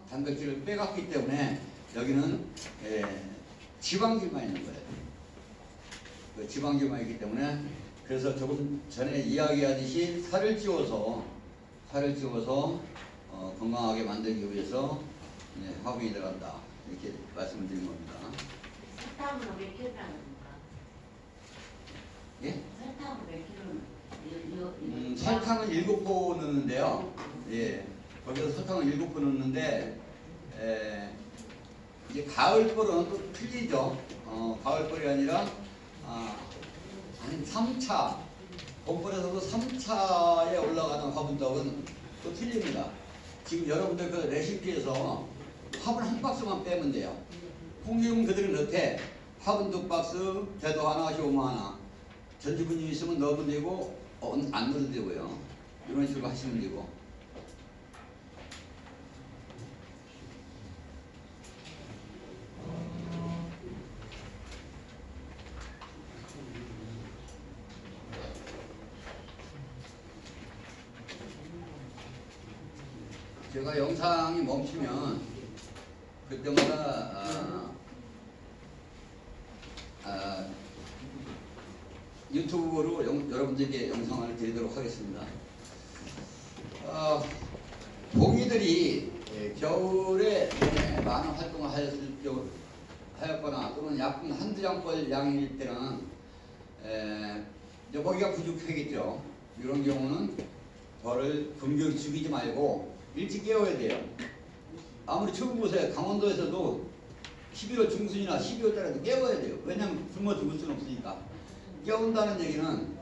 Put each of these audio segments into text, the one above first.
단백질을 빼갔기 때문에 여기는 지방질만 있는 거예요. 그 지방질만 있기 때문에 그래서 조금 전에 이야기하듯이 살을 찌워서 건강하게 만들기 위해서 화분이 들어간다 이렇게 말씀을 드린 겁니다. 설탕으로 몇 킬로 나갑니까? 예? 설탕으로 몇 킬로? 설탕은 7포 넣는데요. 예, 거기서 설탕은 7포 넣는데 이제 가을벌은 또 틀리죠. 가을벌이 아니라 한 3차 봄벌에서도 3차에 올라가는 화분떡은 또 틀립니다. 지금 여러분들 그 레시피에서 화분 한 박스만 빼면 돼요. 콩기름 그대로 넣되 화분 2박스, 대도 하나, 시오모 하나. 전지분유 있으면 넣으면 되고 안 넣어도 되고요. 이런 식으로 하시면 되고. 제가 영상이 멈추면 그때마다 유튜브로 여러분들에게 영상을 드리도록 하겠습니다. 봉이들이 겨울에 많은 활동을 하였거나 또는 약분 한두 장벌 양일 때는 이제 먹이가 부족하겠죠. 이런 경우는 벌을 금방 죽이지 말고 일찍 깨워야 돼요. 아무리 추운 곳에 강원도에서도 11월 중순이나 12월 달에도 깨워야 돼요. 왜냐하면 굶어 죽을 수는 없으니까. 깨운다는 얘기는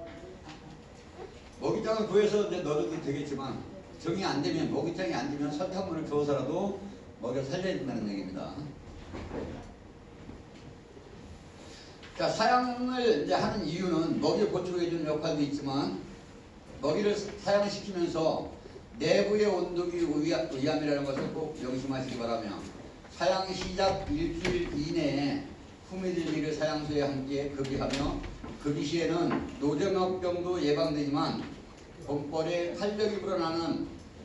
먹이장을 구해서 이제 넣어도 되겠지만 정이 안 되면 먹이장이 안 되면 설탕물을 줘서라도 먹여 살려야 된다는 얘기입니다. 자, 사양을 이제 하는 이유는 먹이 보충해주는 역할도 있지만 먹이를 사양시키면서 내부의 온도기 위함이라는 것을 꼭 명심하시기 바라며 사양 시작 일주일 이내에 후미들기를 사양소에 함께 급이하며 급이 시에는 노점역병도 예방되지만 봄벌에 탄력이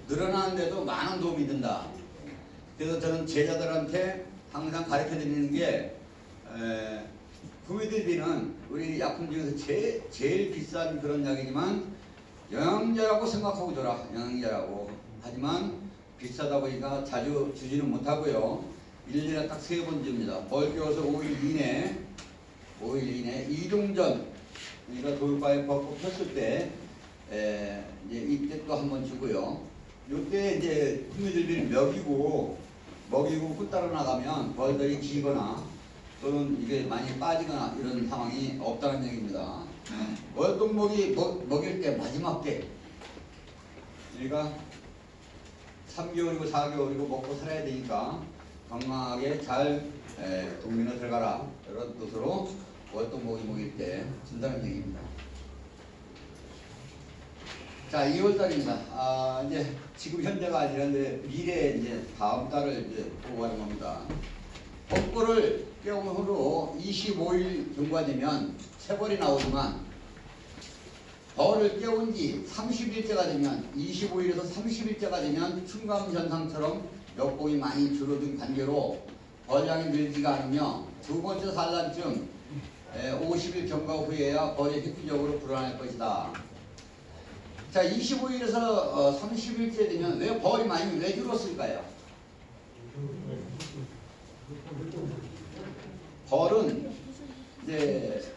늘어나는데도 많은 도움이 된다. 그래서 저는 제자들한테 항상 가르쳐 드리는 게 후미들기는 우리 약품 중에서 제일 비싼 그런 약이지만 영양제라고 생각하고 줘라. 영양제라고. 하지만 비싸다 보니까 자주 주지는 못하고요. 1년에 딱 3번 줍니다. 벌 끼워서 5일 이내 이동전 우리가 돌바에 벚꽃 폈을 때 이제 이때 또 한 번 주고요. 이때 이제 후미들비를 먹이고 후 따라 나가면 벌들이 기거나 또는 이게 많이 빠지거나 이런 상황이 없다는 얘기입니다. 월동목이 먹일 때 마지막 때 우리가 3개월이고 4개월이고 먹고 살아야 되니까 건강하게 잘 동면에 들어가라 이런 뜻으로 월동목이 먹일 때 준다는 얘기입니다. 자, 2월달입니다. 이제 지금 현재가 아니라 이제 미래 이제 다음 달을 이제 보고 가는 겁니다. 벚꽃을 깨운 후로 25일 경과 되면 새벌이 나오지만 벌을 깨운 지 30일째가 되면 25일에서 30일째가 되면 충감 현상처럼 역봉이 많이 줄어든 관계로 벌량이 늘지가 않으며 두 번째 산란쯤 50일 경과 후에야 벌이 획기적으로 불어날 것이다. 자, 25일에서 30일째 되면 왜 벌이 많이 왜 줄었을까요? 벌은 이제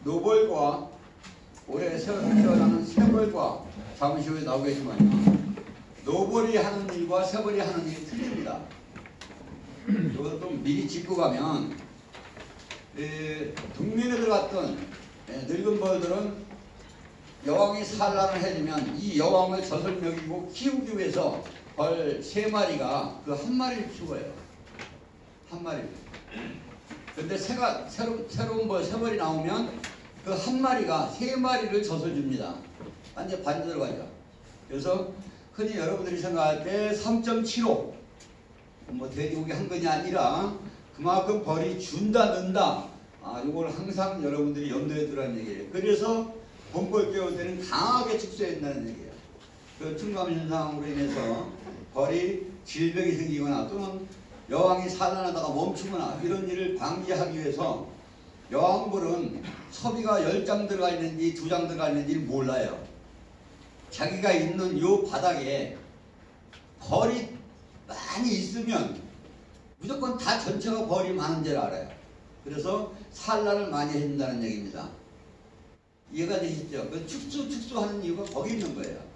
노벌과 올해 새로 태어나는 새벌과 잠시 후에 나오겠지만요. 노벌이 하는 일과 새벌이 하는 일이 틀립니다. 이것도 좀 미리 짚고 가면 동면에 들어갔던 늙은 벌들은 여왕이 산란을 해주면 이 여왕을 젖을 먹이고 키우기 위해서 벌 3마리가 그 한 마리를 키워요. 한 마리를. 근데 새로운 벌 3마리 나오면 그 한 마리가 3마리를 젖을 줍니다. 완전 반대 들어가죠. 그래서 흔히 여러분들이 생각할 때 3.75 뭐 돼지고기 한 건이 아니라 그만큼 벌이 준다 는다. 이걸 항상 여러분들이 염두에 두라는 얘기예요. 그래서 봄벌 깨울 때는 강하게 축소해야 된다는 얘기예요. 그 충감 현상으로 인해서 벌이 질병이 생기거나 또는 여왕이 산란하다가 멈추거나 이런 일을 방지하기 위해서 여왕벌은 섭이가 10장 들어가 있는지 2장 들어가 있는지 몰라요. 자기가 있는 요 바닥에 벌이 많이 있으면 무조건 다 전체가 벌이 많은 줄 알아요. 그래서 산란을 많이 해준다는 얘기입니다. 이해가 되시죠? 그 축수하는 이유가 거기 있는 거예요.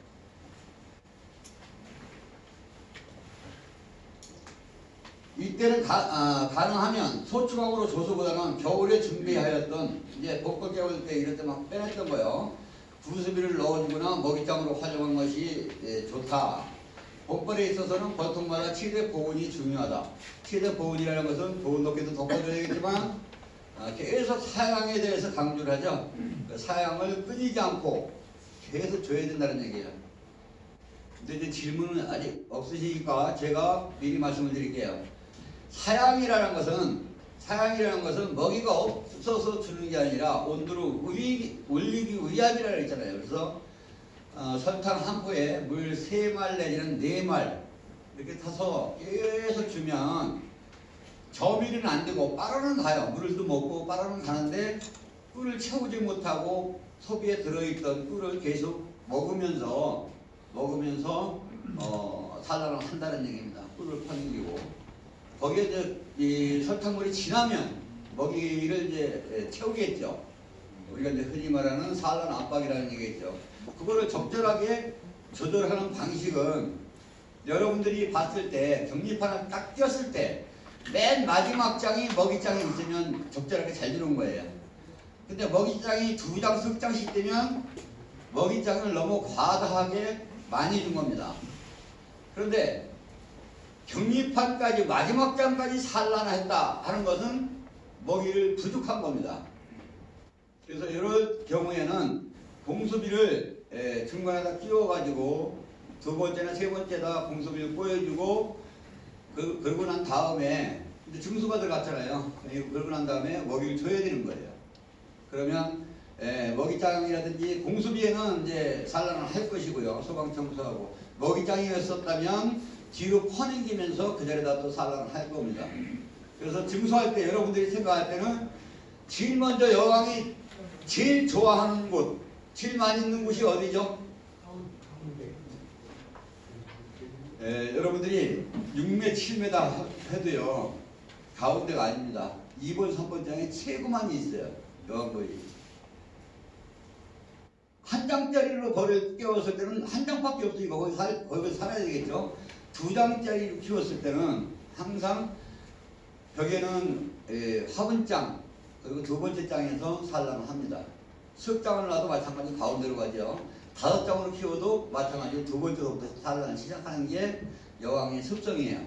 이때는 가능하면 소추각으로 조소보다는 겨울에 준비하였던 이제 벚꽃 깨울 때 이럴 때 막 빼냈던 거예요. 구수비를 넣어주거나 먹이장으로 활용한 것이 좋다. 봄벌에 있어서는 보통마다 최대 보온이 중요하다. 최대 보온이라는 것은 더운 높게도 덮어줘야 되겠지만 계속 사양에 대해서 강조를 하죠. 그 사양을 끊이지 않고 계속 줘야 된다는 얘기예요. 근데 이제 질문은 아직 없으시니까 제가 미리 말씀을 드릴게요. 사양이라는 것은 먹이가 없어서 주는 게 아니라 온도를 올리기 위함이라고 했잖아요. 그래서 설탕 한 포에 물 3말 내지는 4말 이렇게 타서 계속 주면 저밀은 안 되고 빨아는 가요. 물도 먹고 빨아는 가는데 꿀을 채우지 못하고 소비에 들어있던 꿀을 계속 먹으면서 산란을 한다는 얘기입니다. 꿀을 퍼내기고 거기에 이제 이 설탕물이 지나면 먹이를 이제 채우겠죠. 우리가 이제 흔히 말하는 산란 압박이라는 얘기겠죠. 그거를 적절하게 조절하는 방식은 여러분들이 봤을 때 경리판을 딱 띄었을 때 맨 마지막 장이 먹이장이 있으면 적절하게 잘 주는 거예요. 근데 먹이장이 2장, 3장씩 되면 먹이장을 너무 과다하게 많이 준 겁니다. 그런데 경리판까지 마지막 장까지 산란했다 하는 것은 먹이를 부족한 겁니다. 그래서 이런 경우에는 공수비를 중간에다 끼워가지고 2번째나 3번째다 공수비를 꼬여주고 그러고 난 다음에 이제 증수가 들어갔잖아요. 그러고 난 다음에 먹이를 줘야 되는 거예요. 그러면 먹이장이라든지 공수비에는 이제 산란을 할 것이고요. 소방 청소하고 먹이장이었었다면 뒤로 퍼넘기면서 그 자리에다 또 산란을 할 겁니다. 그래서 증수할 때 여러분들이 생각할 때는 제일 먼저 여왕이 제일 좋아하는 곳, 제일 많이 있는 곳이 어디죠? 여러분들이 6m, 7m 해도요 가운데가 아닙니다. 2번, 3번 장에 최고만 있어요. 여왕벌이 한 장짜리로 벌을 깨웠을 때는 한 장밖에 없으니까 거기 살아야 되겠죠. 2장짜리로 키웠을 때는 항상 벽에는 화분장 그리고 2번째 장에서 산란을 합니다. 석장을 놔도 마찬가지로 가운데로 가죠. 5장으로 키워도 마찬가지로 2번째부터 산란을 시작하는 게 여왕의 습성이에요.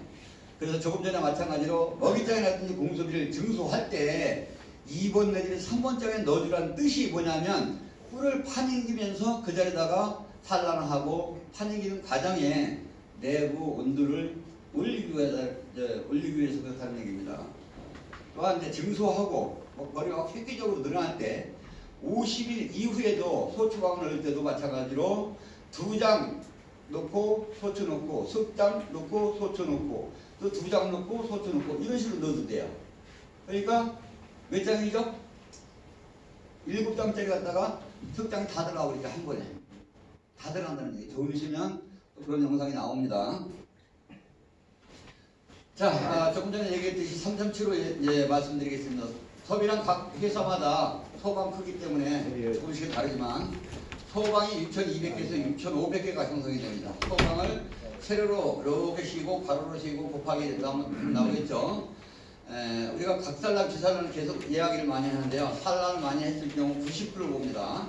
그래서 조금 전에 마찬가지로 먹이장이라든지 공수비를 증수할 때 2번 내지는 3번 장에 넣어주라는 뜻이 뭐냐면 꿀을 파내기면서 그 자리에다가 산란을 하고 파내기는 과정에 내부 온도를 올리기 위해서 그렇다는 얘기입니다. 또한 이제 증수하고 머리가 획기적으로 늘어날 때 50일 이후에도 소추광을 넣을 때도 마찬가지로 2장 넣고 소추 넣고 석장 넣고 소추 넣고 또 2장 넣고 소추 넣고 이런 식으로 넣어도 돼요. 그러니까 몇 장이죠? 7장짜리 갖다가 석장이 다 들어가버리니까 한 번에 다 들어간다는 얘기. 좋으시면 또 그런 영상이 나옵니다. 자, 조금 전에 얘기했듯이 3.7로 말씀드리겠습니다. 섭이랑 각 회사마다 소방 크기 때문에 조금씩 다르지만 소방이 6,200개에서 6,500개가 형성이 됩니다. 소방을 세로로 이렇게 쉬고 가로로 쉬고 곱하기 나오겠죠. 우리가 각산란, 비산란을 계속 이야기를 많이 하는데요. 산란을 많이 했을 경우 90%를 봅니다.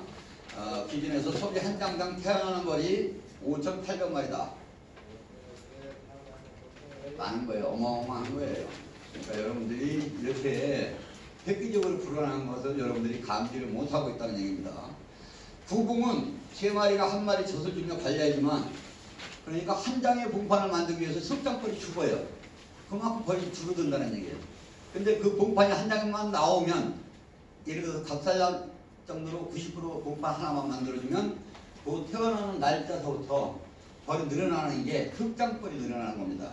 기준에서 섭이 한 장당 태어나는 벌이 5,800마리다. 많은 거예요. 어마어마한 거예요. 그러니까 여러분들이 이렇게 획기적으로 불어나는 것을 여러분들이 감지를 못하고 있다는 얘기입니다. 구봉은 3마리가 1마리 젖을 주며 관리하지만 그러니까 한 장의 봉판을 만들기 위해서 석장벌이 죽어요. 그만큼 벌이 줄어든다는 얘기예요. 근데 그 봉판이 한 장만 나오면 예를 들어서 각살란 정도로 90% 봉판 하나만 만들어주면 그 태어나는 날짜서부터 벌이 늘어나는 게 흑장벌이 늘어나는 겁니다.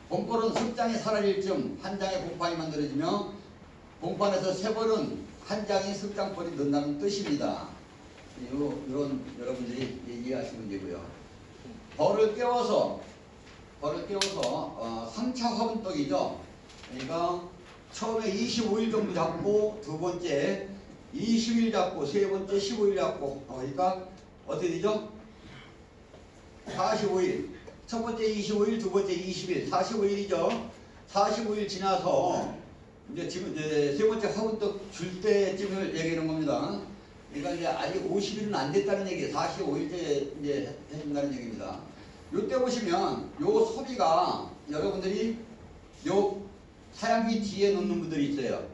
봉벌은 습장이 사라질 즈음 한 장의 봉판이 만들어지며 봉판에서 세 벌은 한 장의 습장벌이 는다는 뜻입니다. 이런 여러분들이 이해하시면 되고요. 벌을 깨워서 3차 화분떡이죠. 그러니까 처음에 25일 정도 잡고 두 번째 20일 잡고 세 번째 15일 잡고 그러니까 어떻게 되죠? 45일 첫 번째 25일 두 번째 20일 45일이죠. 45일 지나서 이제 지금 이제 세 번째 화분떡 줄 때쯤을 얘기하는 겁니다. 그러니까 이제 아직 50일은 안 됐다는 얘기예요. 45일째 이제 해준다는 얘기입니다. 요때 보시면 요 소비가 여러분들이 요 사양기 뒤에 놓는 분들이 있어요.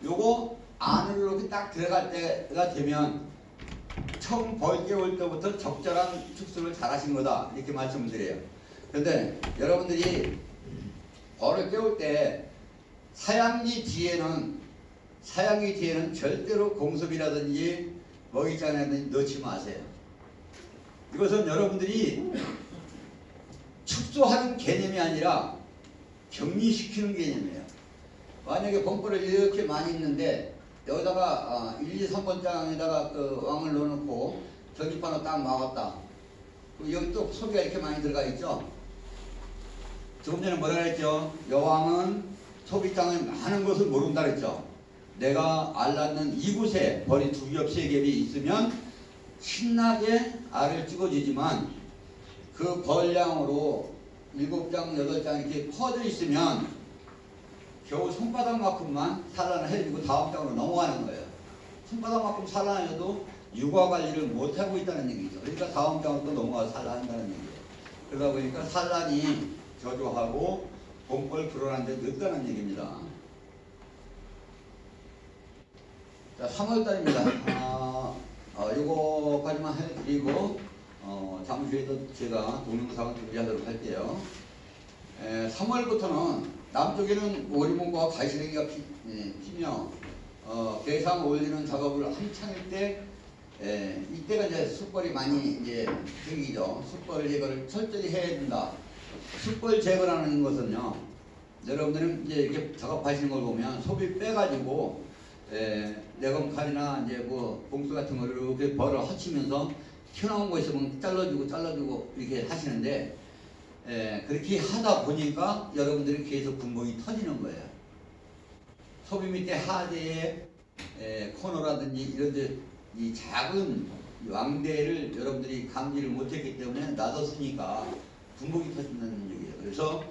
요거 안으로 이렇게 딱 들어갈 때가 되면 처음 벌 깨울 때부터 적절한 축수를 잘 하신 거다. 이렇게 말씀을 드려요. 그런데 여러분들이 벌을 깨울 때 사양기 뒤에는 절대로 공섭이라든지 먹이장이라든지 넣지 마세요. 이것은 여러분들이 축소하는 개념이 아니라 격리시키는 개념이에요. 만약에 봉벌을 이렇게 많이 있는데 여기다가 1, 2, 3번 장에다가 그 왕을 넣어놓고 전지판으로 딱 막았다. 여기 또 소비가 이렇게 많이 들어가 있죠. 조금 전에 뭐라 그랬죠? 여왕은 소비장에 많은 것을 모른다 그랬죠. 내가 알았는 이곳에 벌이 2겹 3겹이 있으면 신나게 알을 찍어주지만 그 벌량으로 7장 8장 이렇게 퍼져 있으면 겨우 손바닥만큼만 산란을 해주고 다음 장으로 넘어가는 거예요. 손바닥만큼 산란해도 육아 관리를 못하고 있다는 얘기죠. 그러니까 다음 장으로 또 넘어가서 산란한다는 얘기예요. 그러다 보니까 산란이 저조하고 봉벌 불어난 데 늦다는 얘기입니다. 자, 3월달입니다. 요거까지만 해드리고 잠시 후에도 제가 동영상을 준비하도록 할게요. 3월부터는 남쪽에는 오리봉과 가시래기가 피며 대상 올리는 작업을 한창일 때 이때가 이제 숯벌이 많이 이제 생기죠. 숯벌 제거를 철저히 해야 된다. 숯벌 제거라는 것은요, 여러분들은 이제 이렇게 작업하시는 걸 보면 소비 빼가지고 내검칼이나 이제 뭐 봉수 같은 거를 이렇게 벌을 허치면서 튀어나온 거 있으면 잘라주고 이렇게 하시는데 그렇게 하다 보니까 여러분들이 계속 분봉이 터지는 거예요. 소비 밑에 하대에 코너라든지 이런 데 이 작은 왕대를 여러분들이 감지를 못했기 때문에 놔뒀으니까 분봉이 터진다는 얘기예요. 그래서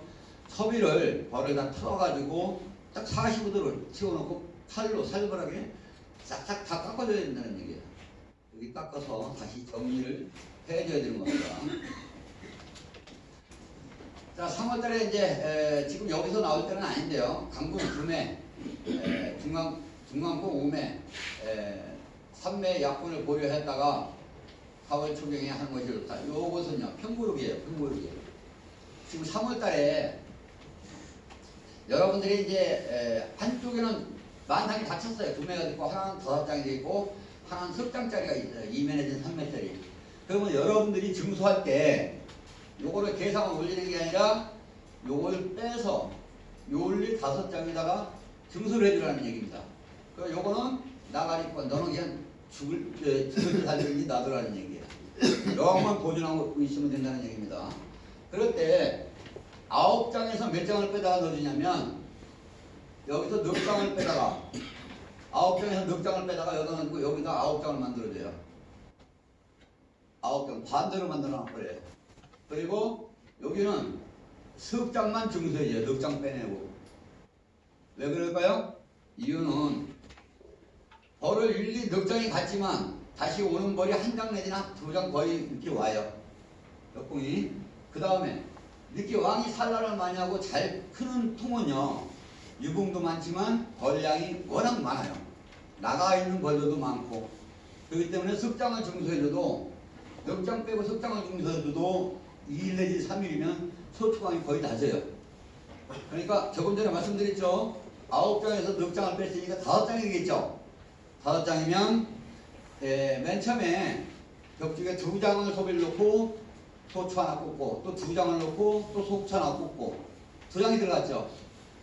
소비를 벌을 다 털어가지고 딱 45도를 치워놓고 칼로 살벌하게 싹싹 다 깎아줘야 된다는 얘기예요. 여기 깎아서 다시 정리를 해줘야 되는 겁니다. 자, 3월달에 이제 지금 여기서 나올 때는 아닌데요. 강북 구매, 중강포 우매, 삼매 약분을 고려했다가 4월 초경에 하는 것이 좋다. 요것은요, 편부룩이에요. 지금 3월달에 여러분들이 이제 한쪽에는 만장이 닫혔어요. 구매가 있고 하나는 5장이 되어 있고 하나는 10장짜리가 있어요. 2매내진 3매짜리. 그러면 여러분들이 증수할 때 요거를 계상을 올리는 게 아니라 요걸 빼서 요올리 5장에다가 증수를 해주라는 얘기입니다. 그 요거는 나가리권 너는 그냥 죽을 때 살든지 놔두라는 얘기예요. 여왕만 보존하고 있으면 된다는 얘기입니다. 그럴 때 9장에서 몇 장을 빼다가 넣어주냐면 여기서 넉 장을 빼다가 9장에서 넉 장을 빼다가 여기다 넣고 여기다 9장을 만들어줘요. 9장 반대로 만들어 놔버려요. 그리고 여기는 10장만 증수해줘요. 넉 장 빼내고. 왜 그럴까요? 이유는 벌을 일일이 넉 장이 갔지만 다시 오는 벌이 한 장 내지나 2장 거의 이렇게 와요. 역공이. 그 다음에 이렇게 왕이 산란을 많이 하고 잘 크는 통은요, 유봉도 많지만 벌량이 워낙 많아요. 나가 있는 벌들도 많고. 그렇기 때문에 습장을 증수해줘도 넉 장 빼고 습장을 증수해줘도 2일 내지 3일이면 소추광이 거의 다져요. 그러니까 조금 전에 말씀드렸죠. 9장에서 넉 장을 뺐으니까 5장이겠죠. 5장이면 맨 처음에 벽쪽에 2장을 소비를 넣고 소초 하나 꽂고 또 2장을 넣고 또 소초 하나 꽂고 2장이 들어갔죠.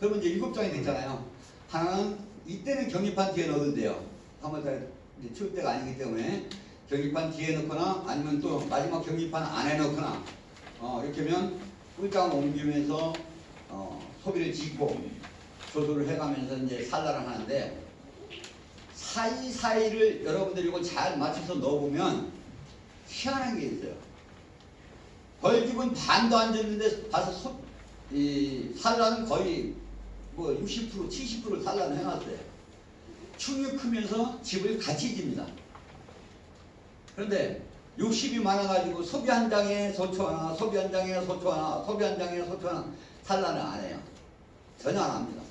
그러면 이제 7장이 됐잖아요. 하나는 이때는 경기판 뒤에 넣어도 돼요. 3월달에 치울 때가 아니기 때문에 경기판 뒤에 넣거나 아니면 또 마지막 경기판 안에 넣거나 이렇게 하면 꿀장을 옮기면서 소비를 짓고 조절을 해가면서 이제 산란을 하는데 사이사이를 여러분들이 이걸 잘 맞춰서 넣어보면 희한한 게 있어요. 벌집은 반도 안 됐는데 봐서 이 산란은 거의 뭐 60% 70% 산란을 해놨어요. 충이 크면서 집을 같이 집니다. 그런데 욕심이 많아가지고 소비 한 장에 소초 하나, 소비 한 장에 소초 하나, 소비 한 장에 소초 하나 산란을 안 해요. 전혀 안 합니다.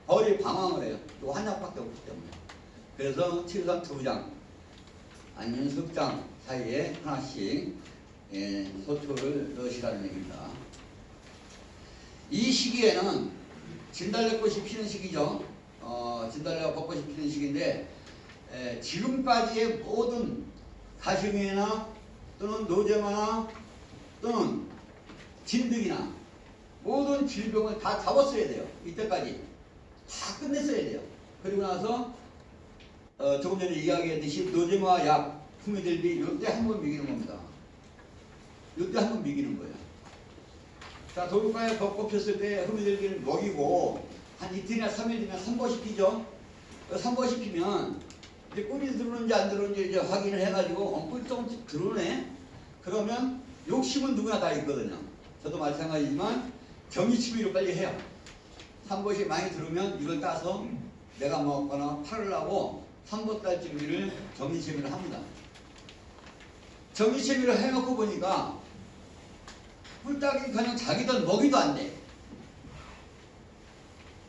벌이 방황을 해요. 또 한 장밖에 없기 때문에. 그래서 최소한 2장 아니면 3장 사이에 하나씩 소초를 넣으시라는 얘기입니다. 이 시기에는 진달래꽃이 피는 시기죠. 진달래와 벚꽃이 피는 시기인데 지금까지의 모든 가시명이나 또는 노제마나 또는 진드기나 모든 질병을 다 잡았어야 돼요. 이때까지 다 끝냈어야 돼요. 그리고 나서 조금 전에 이야기했듯이 노제마 약, 후미들비 이때 한 번 먹이는 겁니다. 이때 한 번 먹이는 거예요. 자, 도로가에 벚꽃 폈을 때 후미들비를 먹이고 한 이틀이나 3일 뒤면 산버시 피죠. 산버시 피면 이제 꿀이 들어오는지 안 들어오는지 이제 확인을 해가지고 꿀이 조금씩 들어오네. 그러면 욕심은 누구나 다 있거든요. 저도 마찬가지지만 정기치미로 빨리 해요. 산버시 많이 들어오면 이걸 따서 내가 먹거나 팔으려고 3보달 준비를 정기치미를 합니다. 정기치미를 해놓고 보니까 꿀딱이 그냥 자기들 먹이도 안 돼.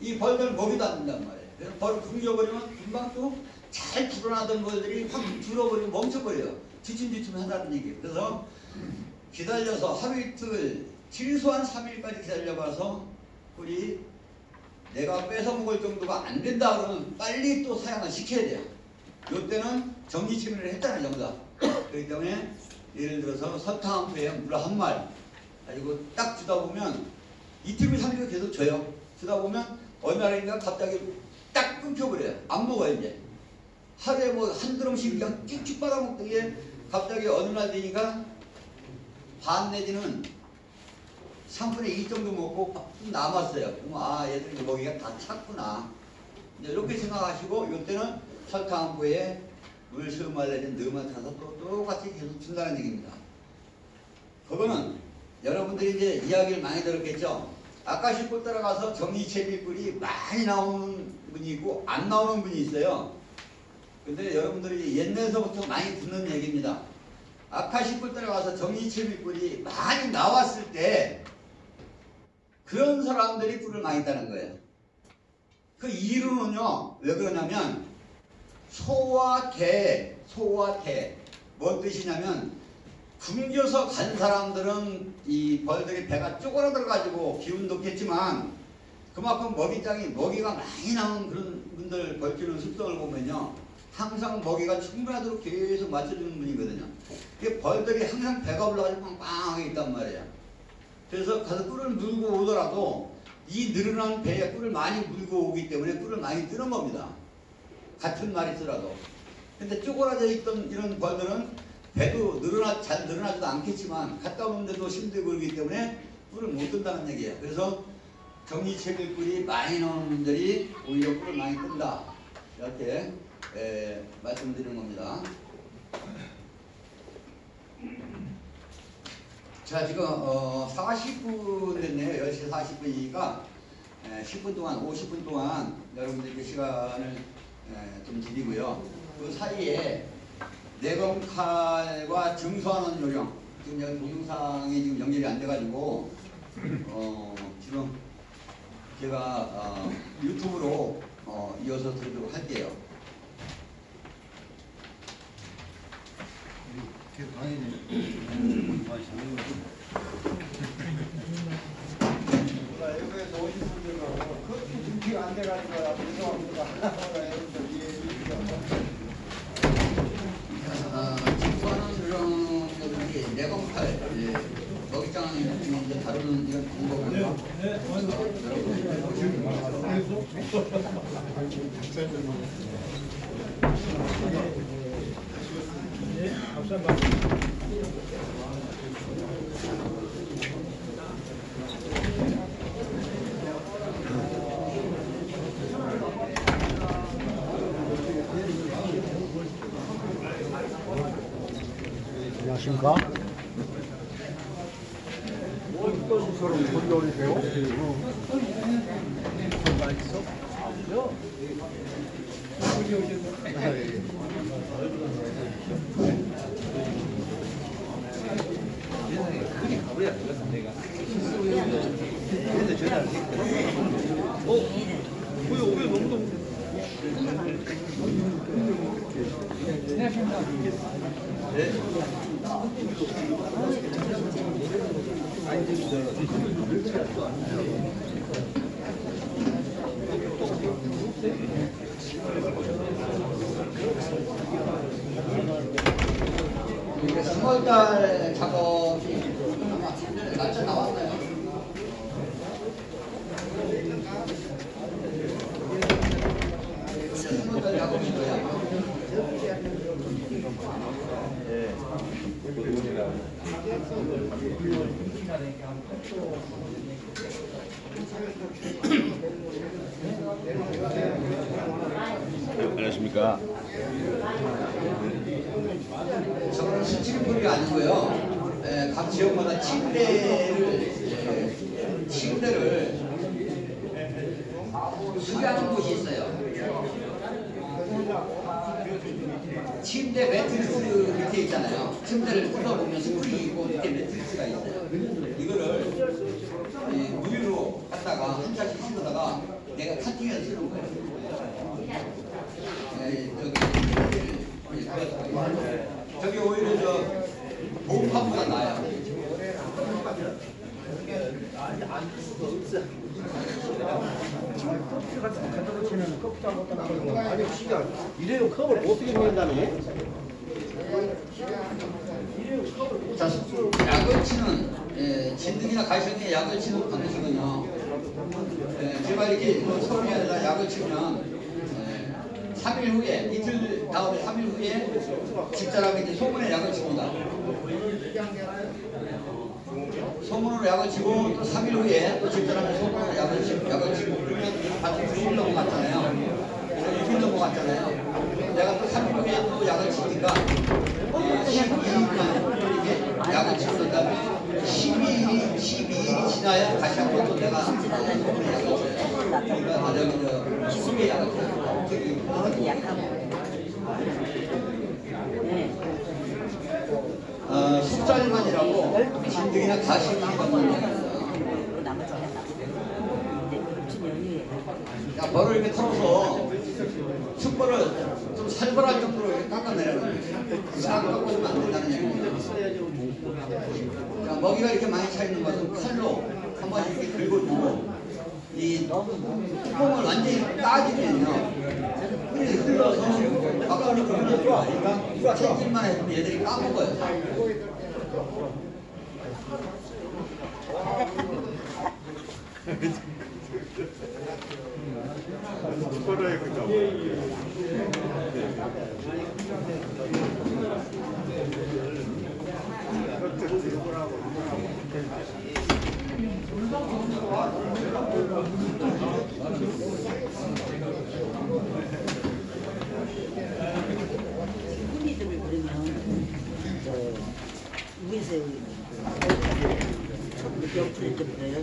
이 벌들 먹이도 안 된단 말이에요. 그래서 벌을 굶겨버리면 금방 또 잘 불어나던 벌들이 확 줄어버리고 멈춰버려요. 주춤주춤 한다는 얘기예요. 그래서 기다려서 하루 이틀, 최소한 3일까지 기다려봐서 꿀이 내가 뺏어 먹을 정도가 안 된다 그러면 빨리 또 사양을 시켜야 돼요. 이때는 정기치미를 했잖아요, 전부 다. 그렇기 때문에 예를 들어서 설탕 한 포에 물 한 말 가지고 딱 주다 보면 이틀, 3일 계속 줘요. 주다 보면 어느 날인가 갑자기 딱 끊겨버려요. 안 먹어요, 이제. 하루에 뭐 한 드럼씩 그냥 쭉쭉 빨아먹던 게 갑자기 어느 날 되니까 반 내지는 3분의 2 정도 먹고 좀 남았어요. 그럼 얘들 먹이가 다 찼구나. 이제 이렇게 생각하시고 이때는 설탕 한 포에 물 20말 내지는 넣으면 타서 또 똑같이 계속 준다는 얘기입니다. 그거는 여러분들이 이제 이야기를 많이 들었겠죠. 아까시꽃 따라가서 정리채비꿀이 많이 나오는 분이 있고 안 나오는 분이 있어요. 근데 여러분들이 옛날서부터 많이 듣는 얘기입니다. 아카시꿀 따라가서 정리채비꿀이 많이 나왔을 때 그런 사람들이 꿀을 많이 따는 거예요. 그 이유는요, 왜 그러냐면 소와 개, 뭔 뜻이냐면 굶겨서 간 사람들은 이 벌들이 배가 쪼그라들어가지고 기운도 없겠지만 그만큼 먹이가 많이 나오는 그런 분들 벌키는 습성을 보면요 항상 먹이가 충분하도록 계속 맞춰주는 분이거든요. 이게 벌들이 항상 배가 올라가지고 빵빵하게 있단 말이에요. 그래서 가서 꿀을 물고 오더라도 이 늘어난 배에 꿀을 많이 물고 오기 때문에 꿀을 많이 뜨는 겁니다. 같은 말이더라도. 근데 쪼그라져 있던 이런 벌들은 배도 잘 늘어나지도 않겠지만 갔다 오는데도 힘들고 그러기 때문에 꿀을 못 뜬다는 얘기예요. 그래서 정리채비 꿀이 많이 나오는 분들이 오히려 꿀을 많이 뜬다. 이렇게 말씀드리는 겁니다. 자, 지금 40분 됐네요. 10시 40분이니까 10분 동안, 50분 동안 여러분들께 시간을 좀 드리고요. 그 사이에 내검칼과 증소하는 요령, 지금 여기 동영상이 지금 연결이 안 돼가지고 지금 제가 유튜브로 이어서 드리도록 할게요. 외국에서 오신 분들은 그렇게 준비가 안 돼가지고 죄송합니다. 증소하는 요령 저는 이런 공부가 안녕하십니까? 서로 건조리세요? 이게 3월달 작업이 날짜 나왔나요? 이제 3월달 작업인 거야. 안녕하십니까? 저는 실질풀이 아니고요. 각 지역마다 침대를 수리하는 곳이 있어요. 침대 매트리스 밑에 있잖아요. 침대를 뜯어보면 스프링이 있고 밑에 매트리스가 있어요. 이거를 무유로 갖다가 한 장씩 씹어다가 내가 카팅해서 쓰는 거예요. 저기 오히려 저 보험판보다 나아요. 아니 진짜 이래요 컵을 어떻게 먹는다니? 자, 약을 치는 진드기나 갈색에 약을 치는 방식은요. 제가 이렇게 서울에다 약을 치면 3일 후에 이틀 다음에 3일 후에 집사람이 이제 소문에 약을 칩니다. 소문으로 약을 치고 또 3일 후에 또 집사람이 소문으로 약을 치고 그러면 같이 6일 넘어갔잖아요. 6일 넘어갔잖아요. 내가 또 3일 후에 또 약을 치니까 12일만 이렇게 약을 치고 다음에 12일이 지나야 다시 한 번 또 내가 소문에 약을 쳐요. 그러니까 저기 기술의 약을 쳐요. 속살만이라고 진드기나 가시만 받는 약이 있어요. 야, 벌을 이렇게 털어서 숯벌을 좀 살벌할 정도로 이렇게 깎아내라는 거예요. 이상하게 깎아주면 안 된다는 얘기입니다. 그러니까 먹이가 이렇게 많이 차 있는 것은 칼로 한 번씩 이렇게 긁어주고 이 뚜껑을 완전히 따지면요. 흘러서 밖으로 흘러서 채질만 해도 얘들이 까먹어요. 흔히들 그러면 위에서 옆으로 좀 내요.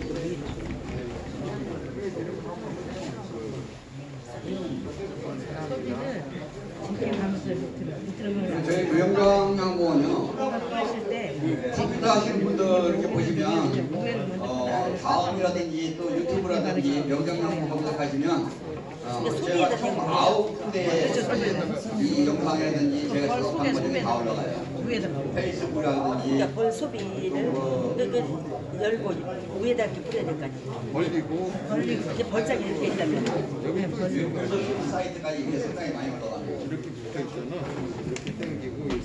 저희 무영광양공원요. 컴퓨터 하시는 분들 이렇게 보시면 다음이라든지 또 유튜브라든지 명장양공 검색하시면 제가 총 9군데 이 영상이라든지 제가 작업한 것들이 다 올라가요. 페이스북이라든지 그러니까 벌 소비를 열고 위에다 이렇게 뿌려야 될 거 아니에요. 벌리고 이렇게 벌짝이 이렇게 있다면 그 사이트까지 이게 상당히 많이 올라가요. 이렇게 붙어 있잖아. 이렇게 당기고 이렇게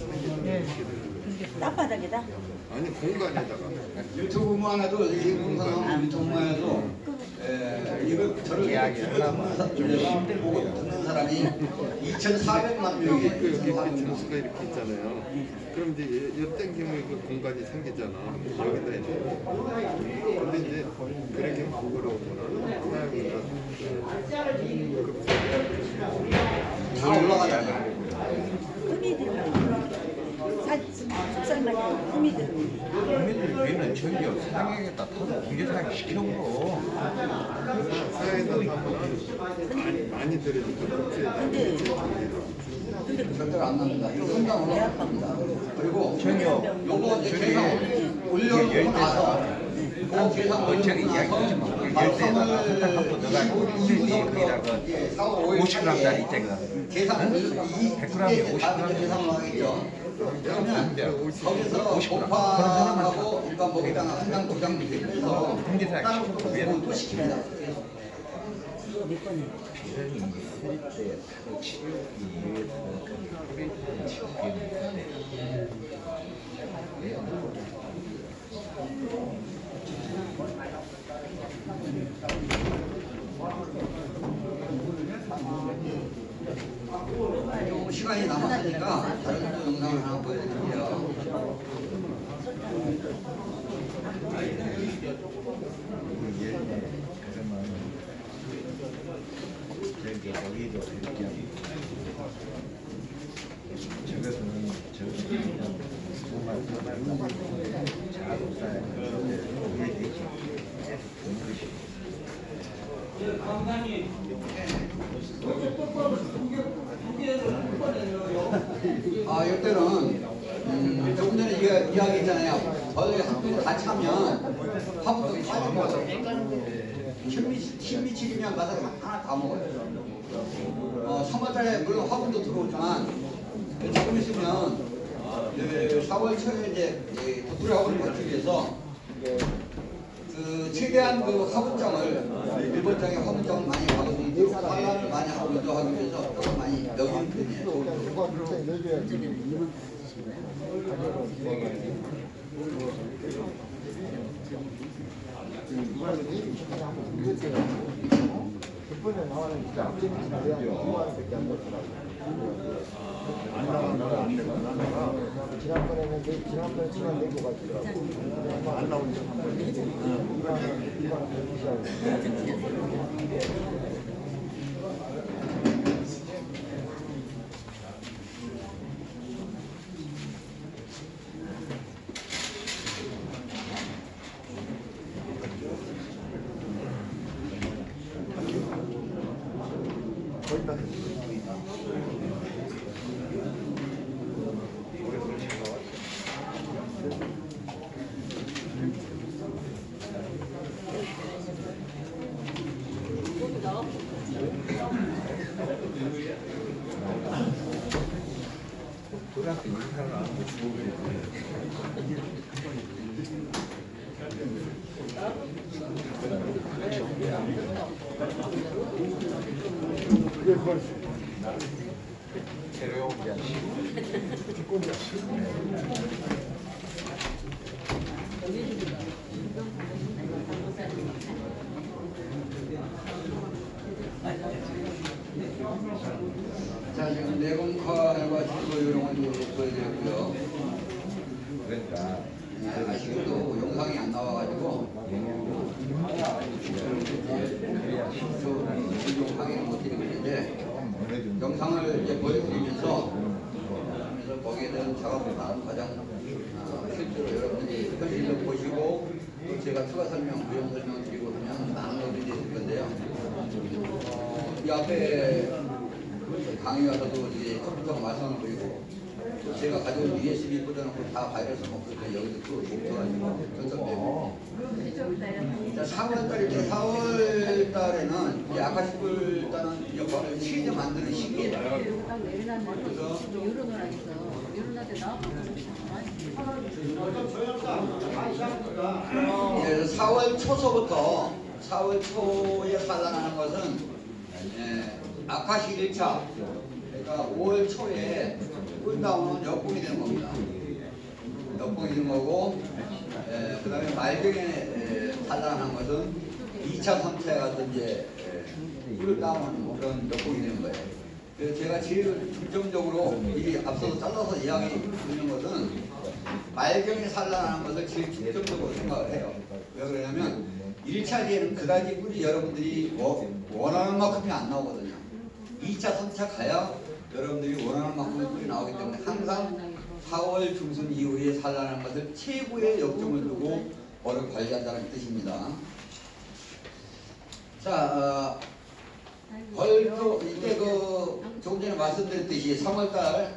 그러니까 땅바닥에다. 아니 공간에다가 유튜브만 해도 이 공사하면 유튜브만 해도 이걸 저를 보고 듣는 사람이 2,400만 명이 여기 전수가 이렇게 있잖아요. 그럼 이제 이 땡기면 그 공간이 생기잖아. 여기다 이제 근데 이제 그렇게 부끄러우거나 다 올라가잖아요. 흠이 들어가요. 속살만 흠이 들어가요. 국민들이 우리는 저기요 상행에다 타서 공개사항 시켜보고 사회에다 하면 많이 들으니까 근데 절대로 안 납니다. 이거 상당 올라갑니다. 그리고 저기요 요거 이제 계산 올려놓고 나서 그 계산 저기 올려놓고 이야기 나서 하지 마. 바로 열대에다가 한탕 갖고 넣어가지고 2부서부터 4, 5, 50g짜리 있다가 계산 100g에 50g 계산 나가겠죠. 그러면 거기서 50g. 공파하고 일반 먹이당 한장 도장 되면서 공개사항 다른 시키고 것도 또 시킵니다. 몇 번에 비전이 있을 때 바로 치료하기 위해서 그 치료기는 시간이 남았으니까 다른 영상을 하나 보여드릴게요. 그러면 저기 여기도 이렇게 저것은 정말 자동차에 우리 되지 이때는 조금 전에 이야기했잖아요. 저희 학교 같이 하면 화분도 빠진 거죠. 힘미치기면 가서 하나 다 먹어요. 3월달에 물론 화분도 들어오지만 조금 있으면 4월 초에 이제 도토리 화분을 받기 위해서 최대한 그 화분장을 일본장의 화분장을 많이 하고 산란을 많이 하고 하기 위해서 조금 많이 여기는 편이에요. 그번에 나와는 진짜 앞전에 내가 2만원밖에 안 넣더라고. 안 나온다. 지난번에는 지난번에 시간 내고 가지고 안 나온 적 한 번. 2만원 시간. 고등학교 인사를 안 하고 자, 지금 내공칼과 주거 요령을 보여드렸고요. 그러니까 아직도 영상이 안 나와가지고 지금 강의를 못 드리고 있는데 영상을 이제 보여드리면서 거기에 대한 작업을 나눈 과정 실제로 여러분들이 현실로 보시고 또 제가 추가 설명, 부연 설명 드리고 하면 많은 것들이 있을 건데요. 이 앞에 강의 가서도 이제 컴퓨터가 말썽을 부리고 또 제가 가져온 USB 꽂아놓고 다 바이러스 먹고 여기도 또 못해가지고 전선되고. 자, 4월달이죠. 4월달에는 이 아카시불다는 역할을 시제 만드는 시기예요. 그래서 4월 초서부터 4월 초에 산란하는 것은 아카시 1차, 그러니까 5월 초에 끝나오는 역풍이 되는 겁니다. 역봉이 있는 거고, 그 다음에 말경에 산란한 것은 2차, 3차 가서 이제 꿀을 따오는 그런 역봉이 되는 거예요. 그래서 제가 제일 중점적으로 이 앞서서 잘라서 이야기 드리는 것은 말경에 산란하는 것을 제일 중점적으로 생각을 해요. 왜 그러냐면 1차 기에는 그다지 꿀이 여러분들이 원하는 만큼이 안 나오거든요. 2차, 3차 가야 여러분들이 원하는 만큼의 꿀이 나오기 때문에 항상 4월 중순 이후에 산란하는 것을 최고의 역점을 두고 벌을 관리한다는 뜻입니다. 자, 벌도 이때 조금 전에 말씀드렸듯이 3월달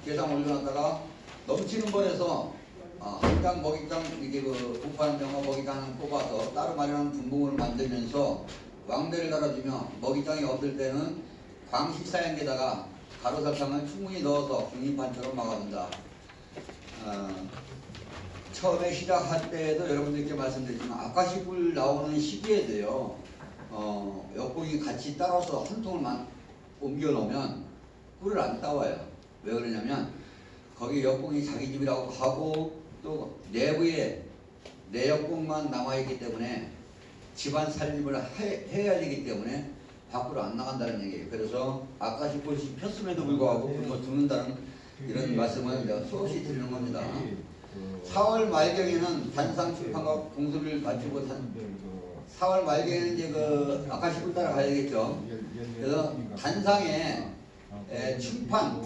계산 올려놨다가 넘치는 벌에서 한 장 먹이장 이게 부파는 병어 먹이장 뽑아서 따로 마련한 분봉을 만들면서 왕대를 달아주며 먹이장이 없을 때는 광식사양에다가 가루설탕을 충분히 넣어서 국립반처럼 막아준다. 처음에 시작할 때에도 여러분들께 말씀드렸지만 아까시꿀 나오는 시기에도요 역봉이 같이 따라서 한 통을 옮겨 놓으면 꿀을 안 따와요. 왜 그러냐면 거기 역봉이 자기 집이라고 하고 또 내부에 내역봉만 남아있기 때문에 집안 살림을 해야 되기 때문에 밖으로 안 나간다는 얘기예요. 그래서 아까시꿀이 폈음에도 불구하고 굶어 죽는다는 이런 말씀을 내가 수없이 드리는 겁니다. 4월 말경에는 단상 출판과 공소를 마치고 4월 말경에는 이제 아까시꿀 따라가야 되겠죠. 그래서 단상에 충판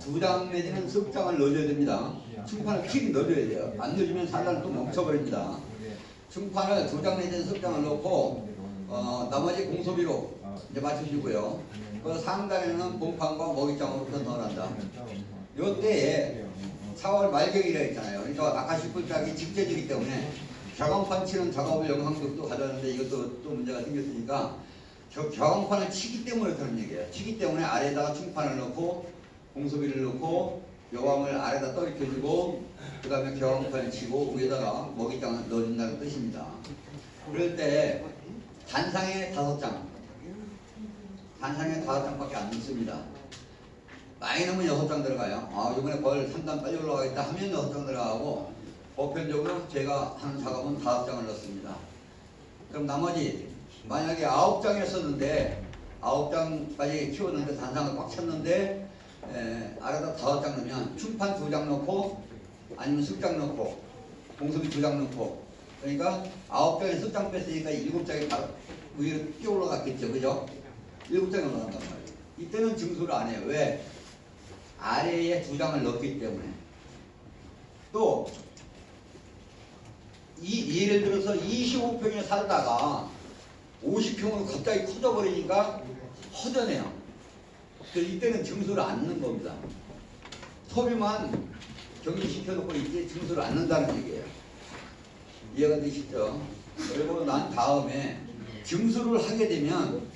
2장 내지는 석 장을 넣어줘야 됩니다. 충판을 킥 넣어줘야 돼요. 안 넣어주면 산란을 또 멈춰버립니다. 충판을 2장 내지는 석 장을 넣고 나머지 공소비로 이제 맞춰주고요. 그 상단에는 본판과 먹이장으로 넣어란다. 요때에 4월 말경이라 했잖아요. 그러니까 아까시꿀 따기 직전이기 때문에 격앙판 치는 작업을 영상도 가져왔는데 이것도 또 문제가 생겼으니까 격앙판을 치기 때문에 그런 얘기예요. 치기 때문에 아래에다가 충판을 넣고 공소비를 넣고 여왕을 아래다 떨어뜨리고 그 다음에 격앙판을 치고 위에다가 먹이장을 넣어준다는 뜻입니다. 그럴 때 단상에 5장 단상에 5장밖에 안 넣습니다. 많이 넣으면 6장 들어가요. 이번에 벌 3단 빨리 올라가겠다 하면 6장 들어가고 보편적으로 제가 하는 작업은 5장을 넣습니다. 그럼 나머지 만약에 9장이었었는데 9장까지 키웠는데 단상을 꽉 찼는데 아래다 5장 넣으면 충판 2장 넣고 아니면 석 장 넣고 공소비 2장 넣고 그러니까 9장에 석 장 뺐으니까 7장이 다 위로 뛰어 올라갔겠죠. 그죠? 7장이 올라간단 말이에요. 이때는 증수를 안 해요. 왜? 아래에 2장을 넣기 때문에. 또 예를 들어서 25평에 살다가 50평으로 갑자기 커져버리니까 허전해요. 그래서 이때는 증수를 안 넣는 겁니다. 소비만 경기시켜놓고 이제 증수를 안 넣는다는 얘기예요. 이해가 되시죠? 그리고 난 다음에 증수를 하게 되면